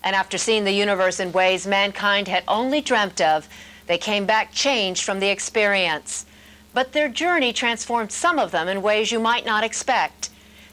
And after seeing the universe in ways mankind had only dreamt of, they came back changed from the experience. But their journey transformed some of them in ways you might not expect.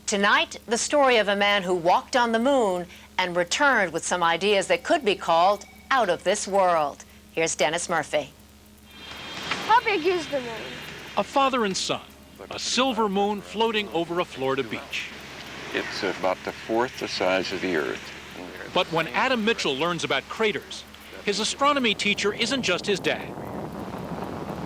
Tonight, the story of a man who walked on the moon and returned with some ideas that could be called out of this world. Here's Dennis Murphy. How big is the moon? A father and son, a silver moon floating over a Florida beach. It's about the fourth the size of the Earth. But when Adam Mitchell learns about craters, his astronomy teacher isn't just his dad.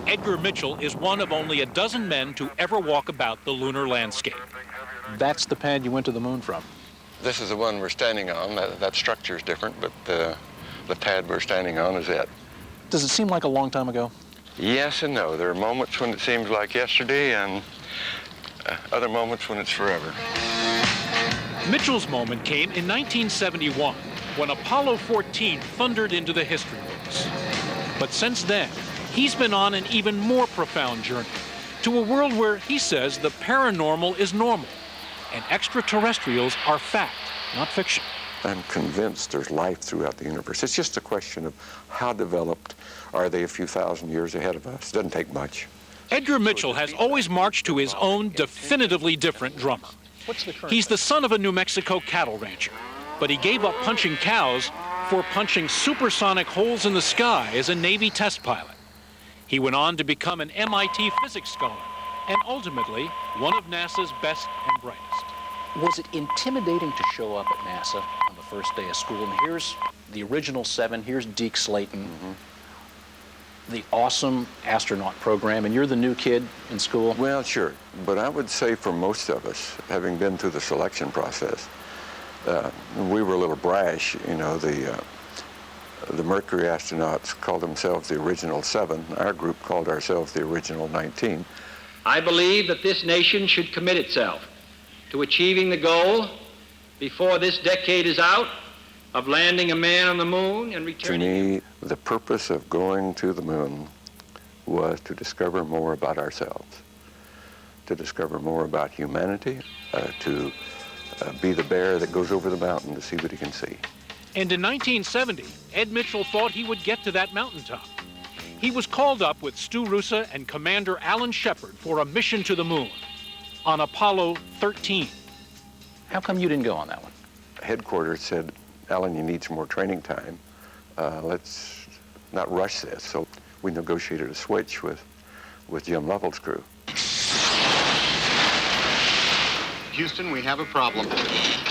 Edgar Mitchell is one of only a dozen men to ever walk about the lunar landscape. That's the pad you went to the moon from? This is the one we're standing on. That structure is different, but the pad we're standing on is it. Does it seem like a long time ago? Yes and no. There are moments when it seems like yesterday and other moments when it's forever. Mitchell's moment came in 1971 when Apollo 14 thundered into the history books. But since then, he's been on an even more profound journey to a world where he says the paranormal is normal and extraterrestrials are fact, not fiction. I'm convinced there's life throughout the universe. It's just a question of how developed are they a few thousand years ahead of us. Doesn't take much. Edgar Mitchell has always marched to his own definitively different drummer. He's the son of a New Mexico cattle rancher, but he gave up punching cows for punching supersonic holes in the sky as a Navy test pilot. He went on to become an MIT physics scholar and ultimately one of NASA's best and brightest. Was it intimidating to show up at NASA on the first day of school? And here's the original 7, here's Deke Slayton, the awesome astronaut program, and you're the new kid in school? Well, sure, but I would say for most of us, having been through the selection process, we were a little brash. You know, the Mercury astronauts called themselves the original 7. Our group called ourselves the original 19. I believe that this nation should commit itself to achieving the goal before this decade is out of landing a man on the moon and returning. To me, the purpose of going to the moon was to discover more about ourselves, to discover more about humanity, to be the bear that goes over the mountain to see what he can see. And in 1970, Ed Mitchell thought he would get to that mountaintop. He was called up with Stu Roosa and Commander Alan Shepard for a mission to the moon on Apollo 13. How come you didn't go on that one? Headquarters said, Alan, you need some more training time. Let's not rush this. So we negotiated a switch with Jim Lovell's crew. Houston, we have a problem.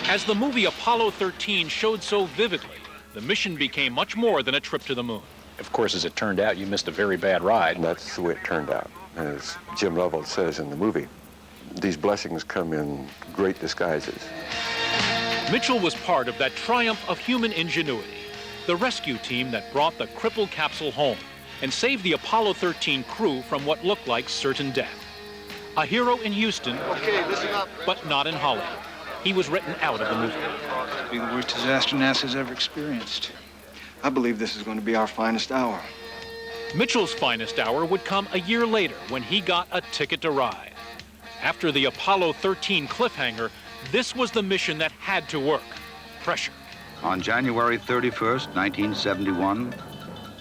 As the movie Apollo 13 showed so vividly, the mission became much more than a trip to the moon. Of course, as it turned out, you missed a very bad ride. And that's the way it turned out. As Jim Lovell says in the movie, these blessings come in great disguises. Mitchell was part of that triumph of human ingenuity, the rescue team that brought the crippled capsule home and saved the Apollo 13 crew from what looked like certain death. A hero in Houston, but not in Hollywood. He was written out of the movie. It'll be the worst disaster NASA's ever experienced. I believe this is going to be our finest hour. Mitchell's finest hour would come a year later when he got a ticket to ride. After the Apollo 13 cliffhanger, this was the mission that had to work. Pressure. On January 31st, 1971,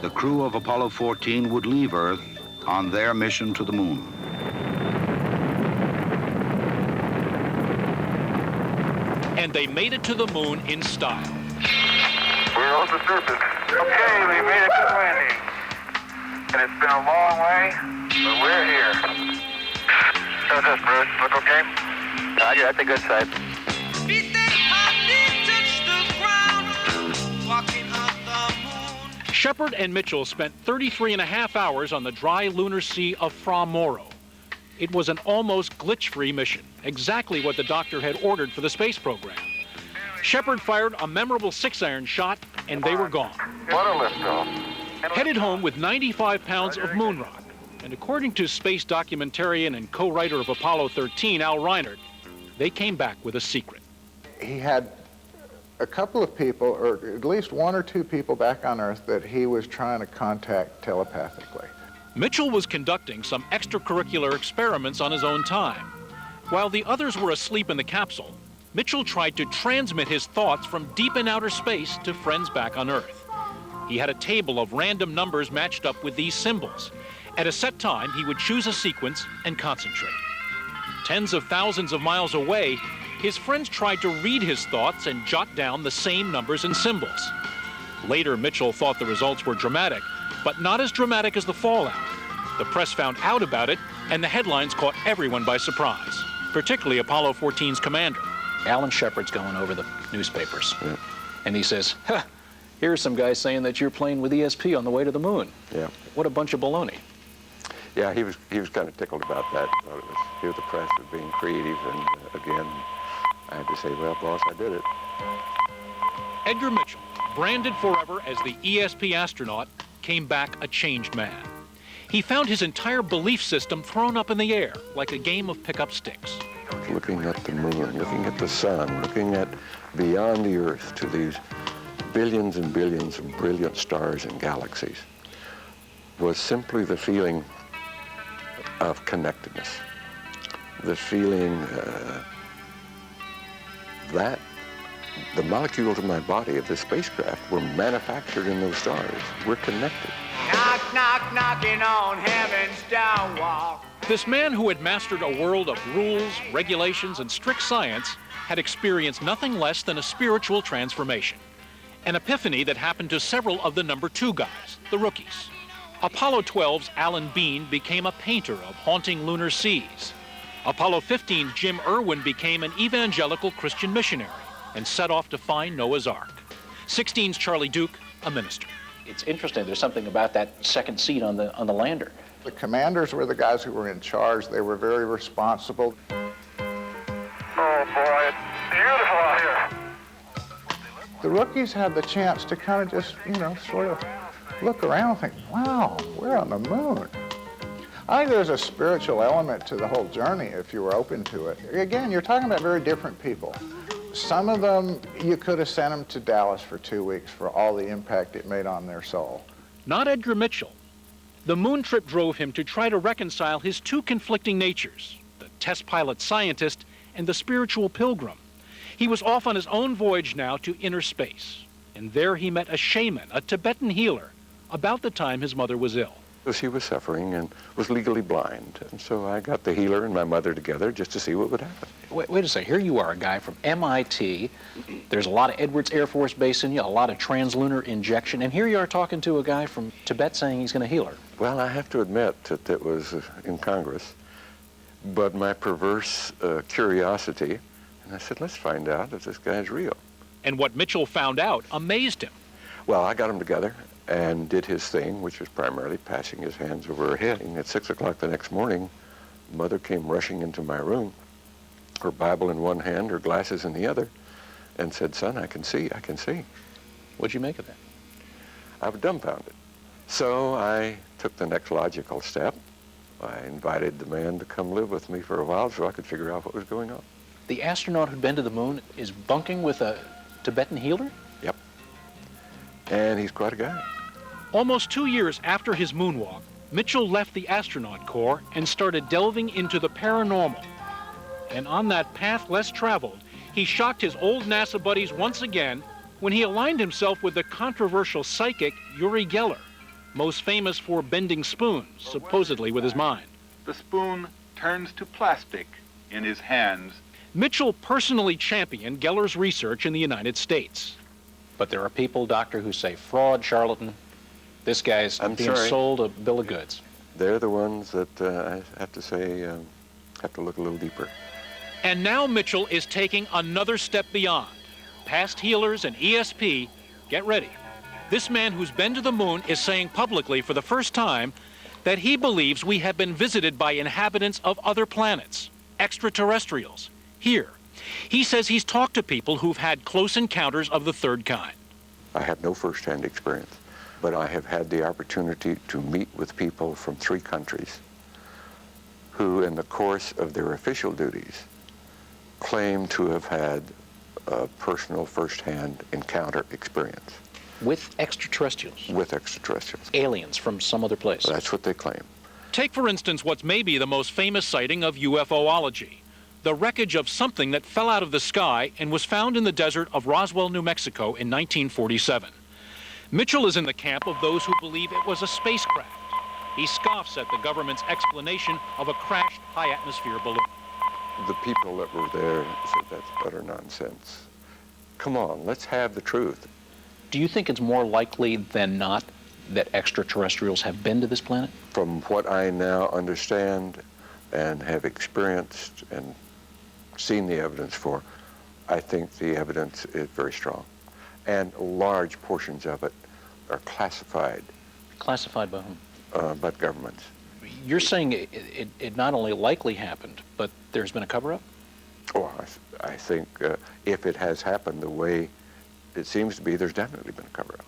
the crew of Apollo 14 would leave Earth on their mission to the moon. And they made it to the moon in style. We're on the surface. Okay, we made a good landing. And it's been a long way, but we're here. How's this, Bruce? Look okay? Roger, that's a good side. Shepard and Mitchell spent 33.5 hours on the dry lunar sea of Fra Mauro. It was an almost glitch-free mission, exactly what the doctor had ordered for the space program. Shepard fired a memorable 6-iron shot, and they were gone. What a liftoff. Headed home with 95 pounds of moon rock. And according to space documentarian and co-writer of Apollo 13, Al Reinert, they came back with a secret. He had a couple of people, or at least 1 or 2 people back on Earth that he was trying to contact telepathically. Mitchell was conducting some extracurricular experiments on his own time. While the others were asleep in the capsule, Mitchell tried to transmit his thoughts from deep in outer space to friends back on Earth. He had a table of random numbers matched up with these symbols. At a set time, he would choose a sequence and concentrate. Tens of thousands of miles away, his friends tried to read his thoughts and jot down the same numbers and symbols. Later, Mitchell thought the results were dramatic, but not as dramatic as the fallout. The press found out about it, and the headlines caught everyone by surprise, particularly Apollo 14's commander. Alan Shepard's going over the newspapers, and he says, "Huh, here's some guy saying that you're playing with ESP on the way to the moon." Yeah. What a bunch of baloney. Yeah, he was kind of tickled about that. Thought it was, here the press was being creative, and again, I had to say, well, boss, I did it. Edgar Mitchell, branded forever as the ESP astronaut, came back a changed man. He found his entire belief system thrown up in the air like a game of pick-up sticks. Looking at the moon, looking at the sun, looking at beyond the Earth to these billions and billions of brilliant stars and galaxies was simply the feeling of connectedness, the feeling that the molecules of my body, of this spacecraft, were manufactured in those stars. We're connected. Knock, knock, knocking on heaven's downwalk. This man who had mastered a world of rules, regulations, and strict science had experienced nothing less than a spiritual transformation. An epiphany that happened to several of the number 2 guys, the rookies. Apollo 12's Alan Bean became a painter of haunting lunar seas. Apollo 15's Jim Irwin became an evangelical Christian missionary and set off to find Noah's Ark. 16's Charlie Duke, a minister. It's interesting, there's something about that second seat on the lander. The commanders were the guys who were in charge. They were very responsible. Oh boy, it's beautiful out here. The rookies had the chance to kind of just, sort of look around and think, wow, we're on the moon. I think there's a spiritual element to the whole journey if you were open to it. Again, you're talking about very different people. Some of them, you could have sent them to Dallas for 2 weeks for all the impact it made on their soul. Not Edgar Mitchell. The moon trip drove him to try to reconcile his 2 conflicting natures, the test pilot scientist and the spiritual pilgrim. He was off on his own voyage now to inner space, and there he met a shaman, a Tibetan healer, about the time his mother was ill. She was suffering and was legally blind, and so I got the healer and my mother together just to see what would happen. Wait a second, here you are, a guy from MIT. There's a lot of Edwards Air Force Base in you, a lot of translunar injection, and here you are talking to a guy from Tibet saying he's going to heal her. Well, I have to admit that it was in Congress, but my perverse curiosity, and I said, let's find out if this guy's real. And what Mitchell found out amazed him. Well, I got him together and did his thing, which was primarily passing his hands over her head. And at 6 o'clock the next morning, Mother came rushing into my room, her Bible in one hand, her glasses in the other, and said, son, I can see, I can see. What'd you make of that? I was dumbfounded. So I took the next logical step. I invited the man to come live with me for a while so I could figure out what was going on. The astronaut who'd been to the moon is bunking with a Tibetan healer? Yep. And he's quite a guy. Almost 2 years after his moonwalk, Mitchell left the astronaut corps and started delving into the paranormal. And on that path less traveled, he shocked his old NASA buddies once again when he aligned himself with the controversial psychic Uri Geller, most famous for bending spoons, supposedly with his mind. The spoon turns to plastic in his hands. Mitchell personally championed Geller's research in the United States. But there are people, Doctor, who say fraud, charlatan. This guy's being sold a bill of goods. They're the ones that I have to say have to look a little deeper. And now Mitchell is taking another step beyond. Past healers and ESP, get ready. This man who's been to the moon is saying publicly for the first time that he believes we have been visited by inhabitants of other planets, extraterrestrials, here. He says he's talked to people who've had close encounters of the third kind. I have no first-hand experience, but I have had the opportunity to meet with people from 3 countries who, in the course of their official duties, claim to have had a personal first-hand encounter experience. With extraterrestrials? With extraterrestrials. Aliens from some other place? That's what they claim. Take, for instance, what's maybe the most famous sighting of UFOology, the wreckage of something that fell out of the sky and was found in the desert of Roswell, New Mexico in 1947. Mitchell is in the camp of those who believe it was a spacecraft. He scoffs at the government's explanation of a crashed high-atmosphere balloon. The people that were there said that's utter nonsense. Come on, let's have the truth. Do you think it's more likely than not that extraterrestrials have been to this planet? From what I now understand and have experienced and seen the evidence for, I think the evidence is very strong. And large portions of it are classified. Classified by whom? By governments. You're saying it not only likely happened, but there's been a cover-up? Oh, I think if it has happened the way it seems to be, there's definitely been a cover-up.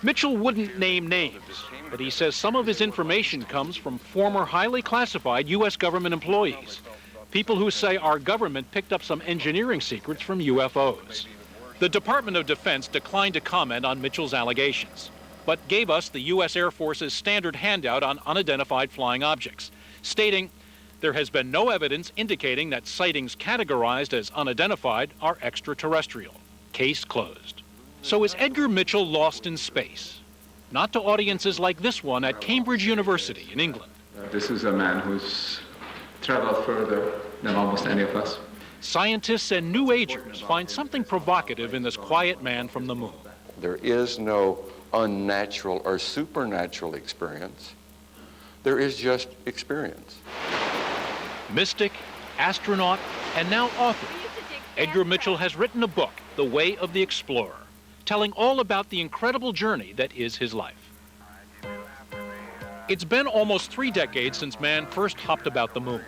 Mitchell wouldn't name names, but he says some of his information comes from former highly classified U.S. government employees, people who say our government picked up some engineering secrets from UFOs. The Department of Defense declined to comment on Mitchell's allegations, but gave us the U.S. Air Force's standard handout on unidentified flying objects, stating, there has been no evidence indicating that sightings categorized as unidentified are extraterrestrial. Case closed. So is Edgar Mitchell lost in space? Not to audiences like this one at Cambridge University in England. This is a man who's traveled further than almost any of us. Scientists and New Agers find something provocative in this quiet man from the moon. There is no unnatural or supernatural experience. There is just experience. Mystic, astronaut, and now author, Edgar Mitchell has written a book, The Way of the Explorer, telling all about the incredible journey that is his life. It's been almost 3 decades since man first hopped about the moon,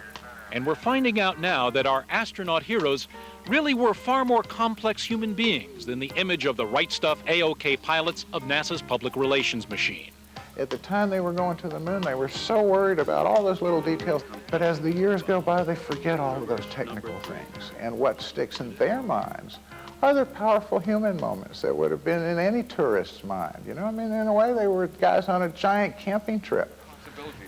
and we're finding out now that our astronaut heroes really were far more complex human beings than the image of the right stuff AOK pilots of NASA's public relations machine. At the time they were going to the moon, they were so worried about all those little details. But as the years go by, they forget all of those technical things. And what sticks in their minds are the powerful human moments that would have been in any tourist's mind. You know, I mean, in a way, they were guys on a giant camping trip.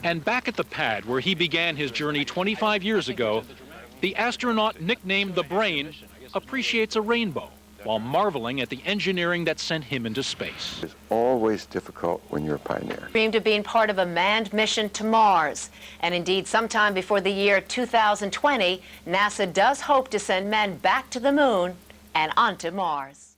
And back at the pad where he began his journey 25 years ago, the astronaut nicknamed the Brain appreciates a rainbow while marveling at the engineering that sent him into space. It's always difficult when you're a pioneer. Dreamed of being part of a manned mission to Mars. And indeed, sometime before the year 2020, NASA does hope to send men back to the moon and onto Mars.